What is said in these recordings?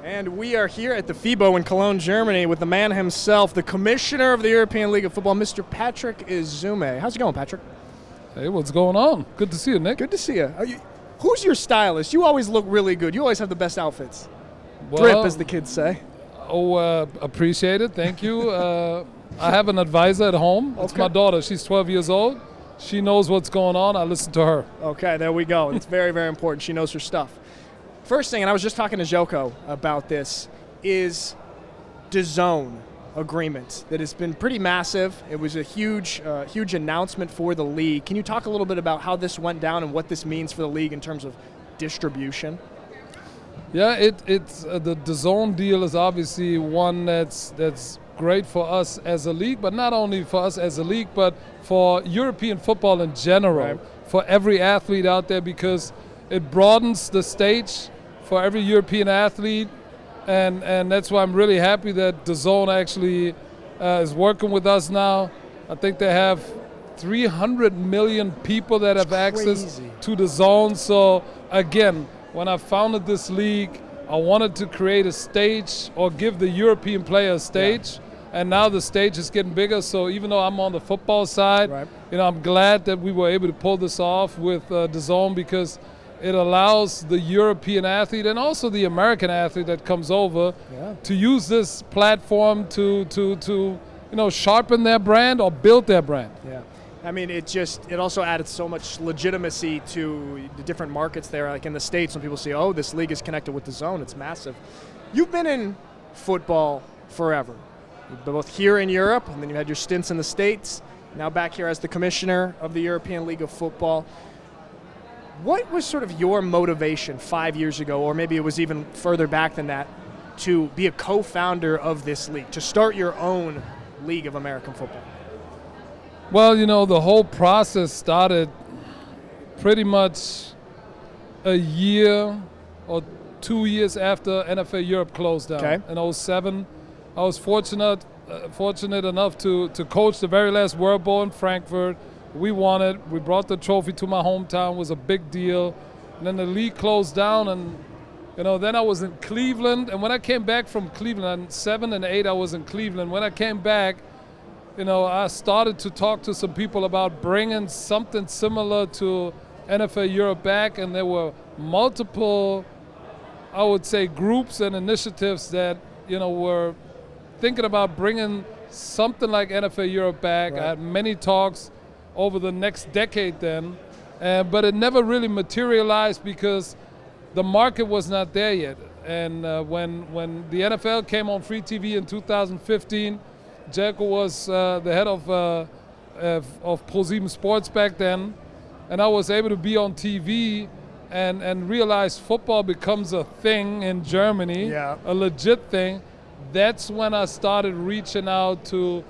And we are here at the FIBO in Cologne, Germany with the man himself, the commissioner of the European League of Football, Mr. Patrick Esume. How's it going, Patrick? Hey, what's going on? Good to see you, Nick. Good to see you. Who's your stylist? You always look really good. You always have the best outfits. Well, Drip, as the kids say. Appreciate it. Thank you. I have an advisor at home. It's my daughter. She's 12 years old. She knows what's going on. I listen to her. Okay, there we go. It's very, very important. She knows her stuff. First thing, and I was just talking to Joko about this, is DAZN agreement that has been pretty massive. It was a huge announcement for the league. Can you talk a little bit about how this went down and what this means for the league in terms of distribution? Yeah, it's the DAZN deal is obviously one that's great for us as a league, but not only for us as a league, but for European football in general, for every athlete out there, because it broadens the stage for every European athlete, and that's why I'm really happy that DAZN actually is working with us now. I think they have 300 million people that have access to DAZN. So again, when I founded this league, I wanted to create a stage or give the European player a stage, and now the stage is getting bigger. So even though I'm on the football side, I'm glad that we were able to pull this off with DAZN, because it allows the European athlete and also the American athlete that comes over to use this platform to sharpen their brand or build their brand. Yeah. I mean, it also added so much legitimacy to the different markets there. Like in the States, when people say, oh, this league is connected with DAZN, it's massive. You've been in football forever, both here in Europe, and then you had your stints in the States, now back here as the commissioner of the European League of Football. What was sort of your motivation 5 years ago, or maybe it was even further back than that, to be a co-founder of this league, to start your own League of American Football? Well, the whole process started pretty much a year or 2 years after NFL Europe closed down in 2007. I was fortunate enough to coach the very last World Bowl in Frankfurt. We won it. We brought the trophy to my hometown. It was a big deal. And then the league closed down, and then I was in Cleveland. And when I came back from Cleveland, 2007 and 2008, I was in Cleveland. When I came back, I started to talk to some people about bringing something similar to NFL Europe back, and there were multiple, I would say, groups and initiatives that were thinking about bringing something like NFL Europe back. I had many talks over the next decade then, but it never really materialized because the market was not there yet. And when the NFL came on free TV in 2015, Jelko was the head of ProSieben Sports back then, and I was able to be on TV and realize football becomes a thing in Germany, a legit thing. That's when I started reaching out to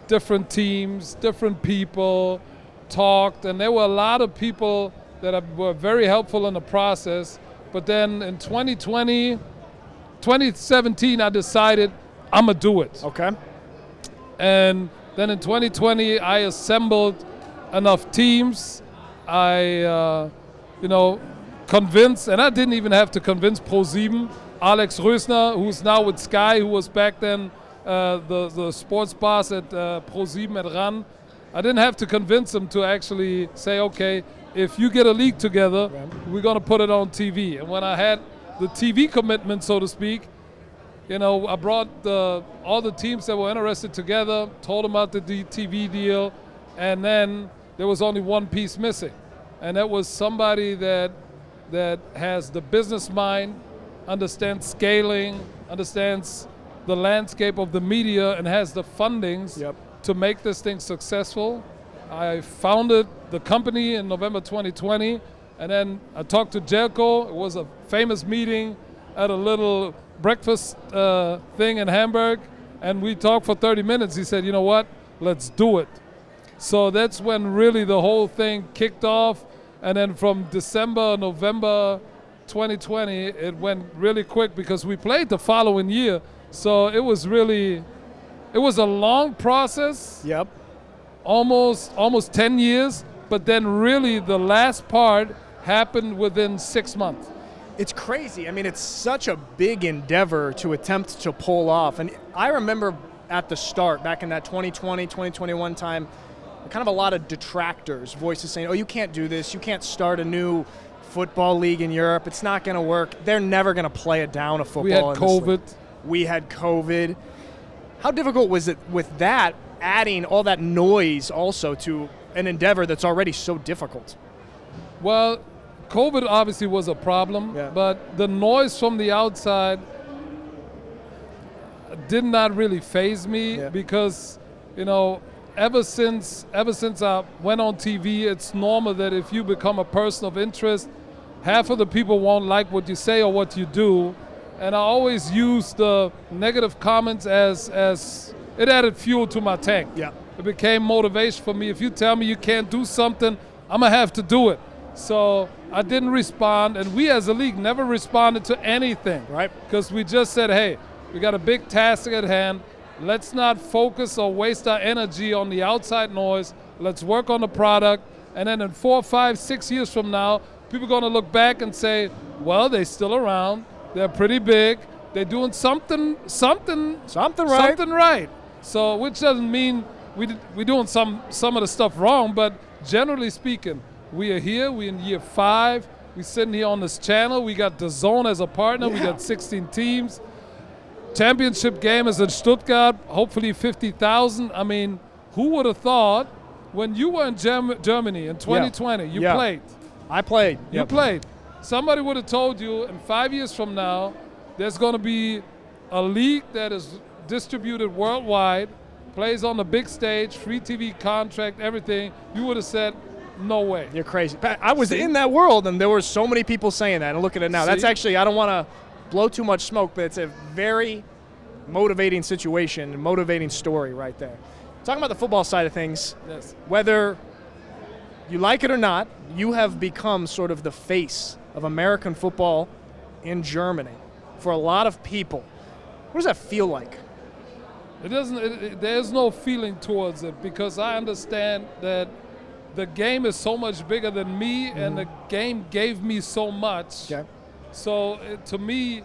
different teams, different people, talked, and there were a lot of people that were very helpful in the process. But then in 2017, I decided I'm going to do it. Okay. And then in 2020, I assembled enough teams. I, convinced, and I didn't even have to convince ProSieben. Alex Rösner, who's now with Sky, who was back then the sports boss at ProSieben at RAN. I didn't have to convince him to actually say, okay, if you get a league together, we're going to put it on TV. And when I had the TV commitment, so to speak, I brought all the teams that were interested together, told them about the TV deal, and then there was only one piece missing. And that was somebody that has the business mind, understands scaling, understands the landscape of the media, and has the fundings to make this thing successful. I founded the company in November 2020, and then I talked to Jelko. It was a famous meeting at a little breakfast thing in Hamburg, and we talked for 30 minutes. He said, you know what, let's do it. So that's when really the whole thing kicked off, and then from November 2020, it went really quick because we played the following year. So it was a long process. Almost 10 years, but then really the last part happened within 6 months. It's crazy. I mean, it's such a big endeavor to attempt to pull off. And I remember at the start, back in that 2020, 2021 time, kind of a lot of detractors, voices saying, oh, you can't do this. You can't start a new football league in Europe. It's not going to work. They're never going to play it down, a football. We had COVID. We had COVID. How difficult was it with that, adding all that noise also to an endeavor that's already so difficult? Well, COVID obviously was a problem, but the noise from the outside did not really faze me because, you know, ever since I went on TV, it's normal that if you become a person of interest, half of the people won't like what you say or what you do. And I always use the negative comments as it added fuel to my tank. Yeah. It became motivation for me. If you tell me you can't do something, I'm going to have to do it. So I didn't respond, and we as a league never responded to anything. Right. Because we just said, hey, we got a big task at hand. Let's not focus or waste our energy on the outside noise. Let's work on the product. And then in 4, 5, 6 years from now, people are going to look back and say, well, they're still around. They're pretty big. They're doing something right. So, which doesn't mean we're doing some of the stuff wrong, but generally speaking, we are here. We're in year 5. We're sitting here on this channel. We got DAZN as a partner. We got 16 teams. Championship game is in Stuttgart. Hopefully 50,000. I mean, who would have thought when you were in Germany in 2020, you played. I played. You played. Somebody would have told you in 5 years from now, there's going to be a league that is distributed worldwide, plays on the big stage, free TV contract, everything. You would have said, no way. You're crazy. I was in that world, and there were so many people saying that. And look at it now. That's actually, I don't want to blow too much smoke, but it's a very motivating situation, motivating story right there. Talking about the football side of things, whether you like it or not, you have become sort of the face of American football in Germany for a lot of people. What does that feel like? It doesn't. There's no feeling towards it because I understand that the game is so much bigger than me, and the game gave me so much. Okay. So to me,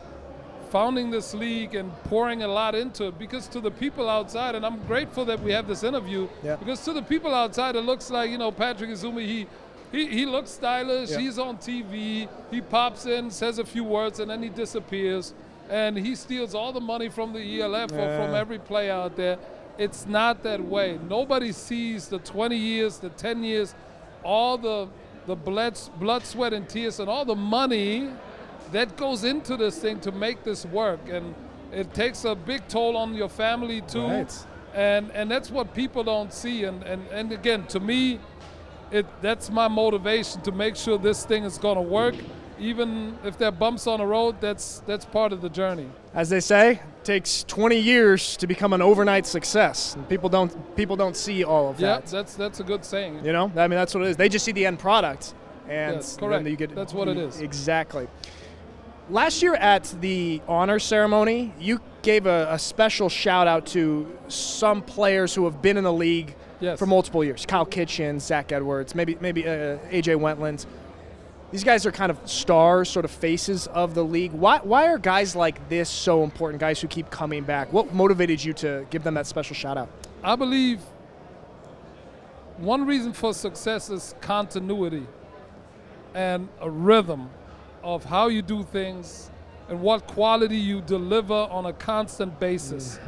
founding this league and pouring a lot into it, because to the people outside, and I'm grateful that we have this interview, because to the people outside, it looks like, you know, Patrick Esume, he looks stylish, he's on TV, he pops in, says a few words, and then he disappears, and he steals all the money from the ELF or from every player out there. It's not that way. Nobody sees the 20 years, the 10 years, all the blood, sweat, and tears, and all the money that goes into this thing to make this work. And it takes a big toll on your family too. Right. And that's what people don't see. And again, to me, that's my motivation to make sure this thing is going to work. Even if there are bumps on the road, that's part of the journey. As they say, it takes 20 years to become an overnight success. And people don't see all of that. Yeah, that's a good saying. You know, I mean, that's what it is. They just see the end product. And yes, correct. Then you get, that's what it is. Exactly. Last year at the honor ceremony, you gave a special shout out to some players who have been in the league for multiple years. Kyle Kitchen, Zach Edwards, maybe AJ Wentland. These guys are kind of stars, sort of faces of the league. Why are guys like this so important, guys who keep coming back? What motivated you to give them that special shout out? I believe one reason for success is continuity and a rhythm of how you do things and what quality you deliver on a constant basis.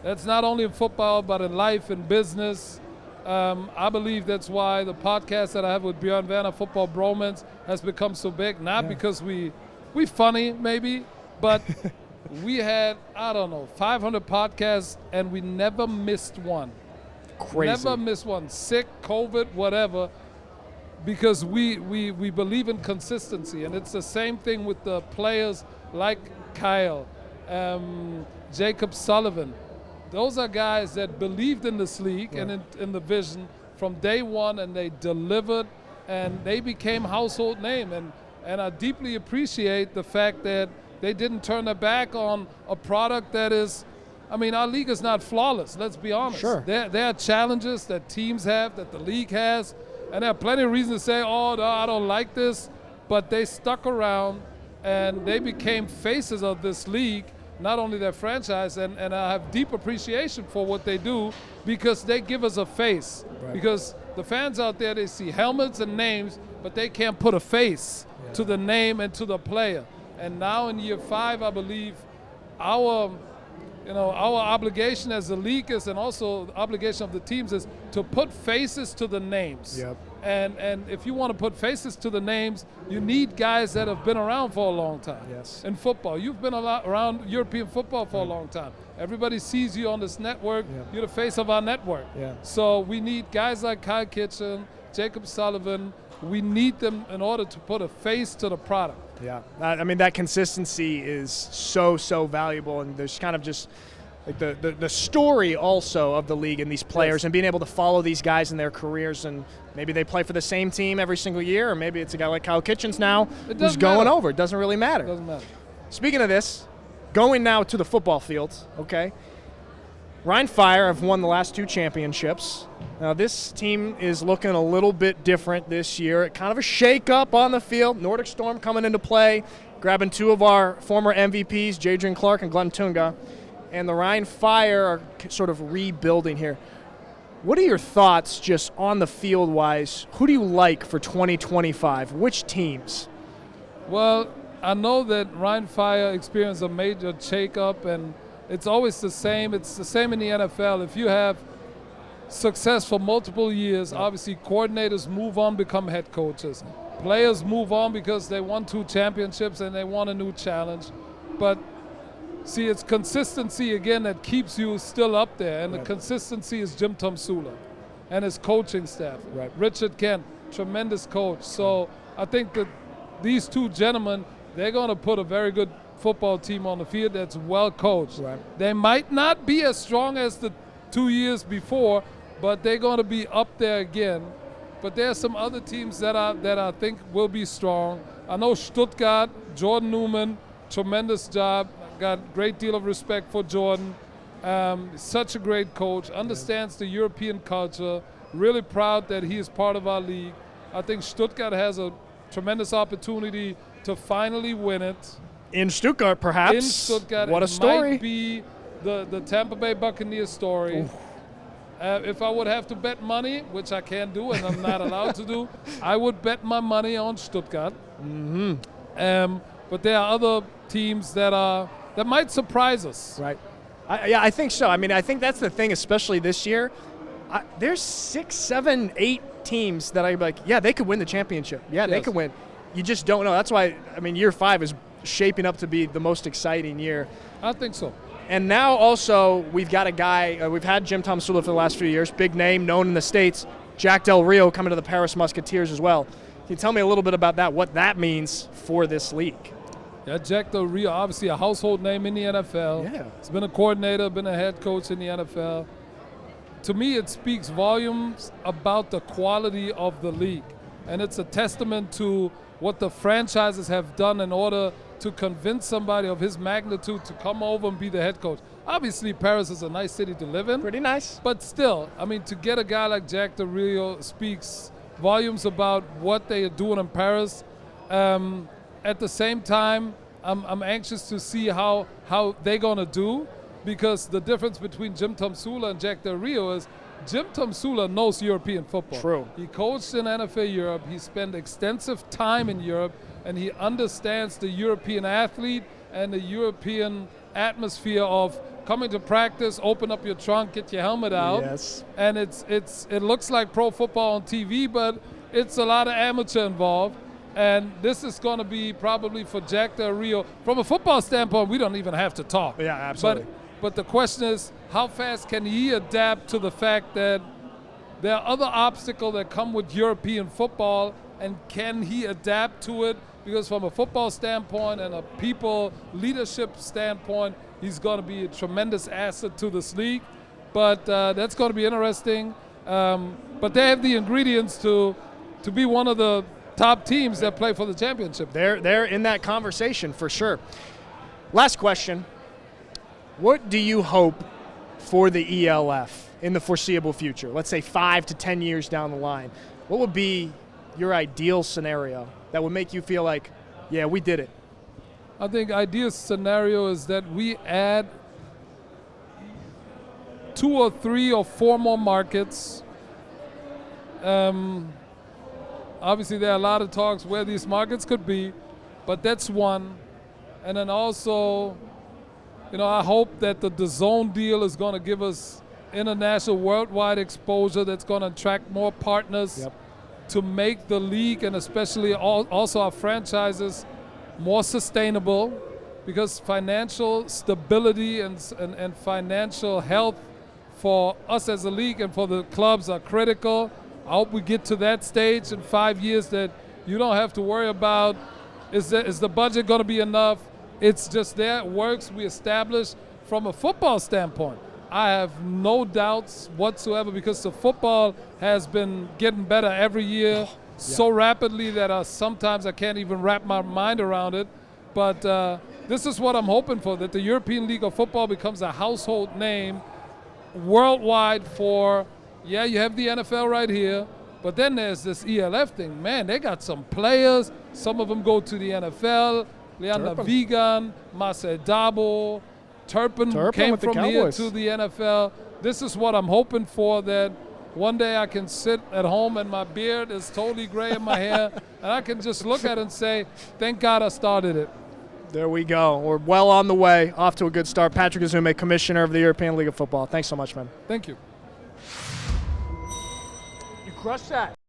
That's not only in football, but in life and business. I believe that's why the podcast that I have with Björn Werner, Football Bromance, has become so big. Not because we funny, maybe, but we had, 500 podcasts, and we never missed one. Crazy. Never missed one. Sick, COVID, whatever, because we believe in consistency. And it's the same thing with the players like Kyle, Jacob Sullivan. Those are guys that believed in this league and in the vision from day one, and they delivered, and they became household name. And I deeply appreciate the fact that they didn't turn their back on a product that is, I mean, our league is not flawless, let's be honest. Sure. There are challenges that teams have, that the league has, and there are plenty of reasons to say, oh, no, I don't like this, but they stuck around. and they became faces of this league, not only their franchise, and I have deep appreciation for what they do because they give us a face. Right. Because the fans out there, they see helmets and names, but they can't put a face to the name and to the player. And now in year 5, I believe our obligation as the league is, and also the obligation of the teams is to put faces to the names. Yep. And if you want to put faces to the names, you need guys that have been around for a long time. Yes. In football, you've been around European football for a long time. Everybody sees you on this network. Yep. You're the face of our network. Yeah. So we need guys like Kyle Kitchen, Jacob Sullivan. We need them in order to put a face to the product. Yeah, I mean, that consistency is so valuable, and there's kind of just like the story also of the league and these players, and being able to follow these guys in their careers, and maybe they play for the same team every single year, or maybe it's a guy like Kyle Kitchens now who's going over. It doesn't really matter. It doesn't matter. Speaking of this, going now to the football fields, okay, Rhein Fire have won the last 2 championships. Now this team is looking a little bit different this year. Kind of a shake-up on the field. Nordic Storm coming into play, grabbing 2 of our former MVPs, Jadrian Clark and Glenn Tunga. And the Rhein Fire are sort of rebuilding here. What are your thoughts just on the field-wise? Who do you like for 2025? Which teams? Well, I know that Rhein Fire experienced a major shake-up, and it's always the same. It's the same in the NFL. If you have success for multiple years, obviously coordinators move on, become head coaches. Players move on because they won 2 championships and they want a new challenge. But see, it's consistency again that keeps you still up there, and the consistency is Jim Tomsula and his coaching staff. Right. Richard Kent, tremendous coach. So I think that these 2 gentlemen, they're going to put a very good football team on the field that's well coached. Right. They might not be as strong as the 2 years before, but they're going to be up there again. But there are some other teams that I think will be strong. I know Stuttgart, Jordan Newman, tremendous job. Got a great deal of respect for Jordan. Such a great coach, understands the European culture, really proud that he is part of our league. I think Stuttgart has a tremendous opportunity to finally win it. In Stuttgart, perhaps. In Stuttgart. What a story. It might be the Tampa Bay Buccaneers story. If I would have to bet money, which I can't do and I'm not allowed to do, I would bet my money on Stuttgart. Mm-hmm. But there are other teams that might surprise us. Right. I think so. I mean, I think that's the thing, especially this year. There's 6, 7, 8 teams that I'm like, yeah, they could win the championship. Yeah, they could win. You just don't know. That's why, I mean, year 5 is shaping up to be the most exciting year. I think so. And now also we've got a guy, we've had Jim Tomsula for the last few years, big name, known in the States, Jack Del Rio coming to the Paris Musketeers as well. Can you tell me a little bit about that, what that means for this league? Yeah, Jack Del Rio, obviously a household name in the NFL. Yeah. He's been a coordinator, been a head coach in the NFL. To me, it speaks volumes about the quality of the league. And it's a testament to what the franchises have done in order to convince somebody of his magnitude to come over and be the head coach. Obviously, Paris is a nice city to live in. Pretty nice. But still, I mean, to get a guy like Jack Del Rio speaks volumes about what they are doing in Paris. At the same time, I'm anxious to see how they're going to do, because the difference between Jim Tomsula and Jack Del Rio is Jim Tomsula knows European football. True. He coached in NFL Europe. He spent extensive time in Europe, and he understands the European athlete and the European atmosphere of coming to practice, open up your trunk, get your helmet out. Yes. And it looks like pro football on TV, but it's a lot of amateur involved. And this is going to be probably for Jack Del Rio. From a football standpoint, we don't even have to talk. Yeah, absolutely. But the question is, how fast can he adapt to the fact that there are other obstacles that come with European football, and can he adapt to it? Because from a football standpoint and a people leadership standpoint, he's going to be a tremendous asset to this league. But that's going to be interesting. But they have the ingredients to be one of the top teams that play for the championship. They're in that conversation for sure. Last question. What do you hope for the ELF in the foreseeable future? Let's say 5 to 10 years down the line. What would be your ideal scenario that would make you feel like, yeah, we did it? I think ideal scenario is that we add 2 or 3 or 4 more markets. Obviously, there are a lot of talks where these markets could be, but that's one. And then also, I hope that the DAZN deal is going to give us international, worldwide exposure that's going to attract more partners to make the league and especially also our franchises more sustainable, because financial stability and financial health for us as a league and for the clubs are critical. I hope we get to that stage in 5 years that you don't have to worry about is the budget going to be enough. It's just there, it works, we establish. From a football standpoint, I have no doubts whatsoever, because the football has been getting better every year so rapidly that sometimes I can't even wrap my mind around it. But this is what I'm hoping for, that the European League of Football becomes a household name worldwide for, you have the NFL right here, but then there's this ELF thing. Man, they got some players. Some of them go to the NFL. Leander Wiegand, Marcel Dabo, Turpin came from here to the NFL. This is what I'm hoping for, that one day I can sit at home and my beard is totally gray in my hair, and I can just look at it and say, thank God I started it. There we go. We're well on the way, off to a good start. Patrick Esume, Commissioner of the European League of Football. Thanks so much, man. Thank you. You crushed that.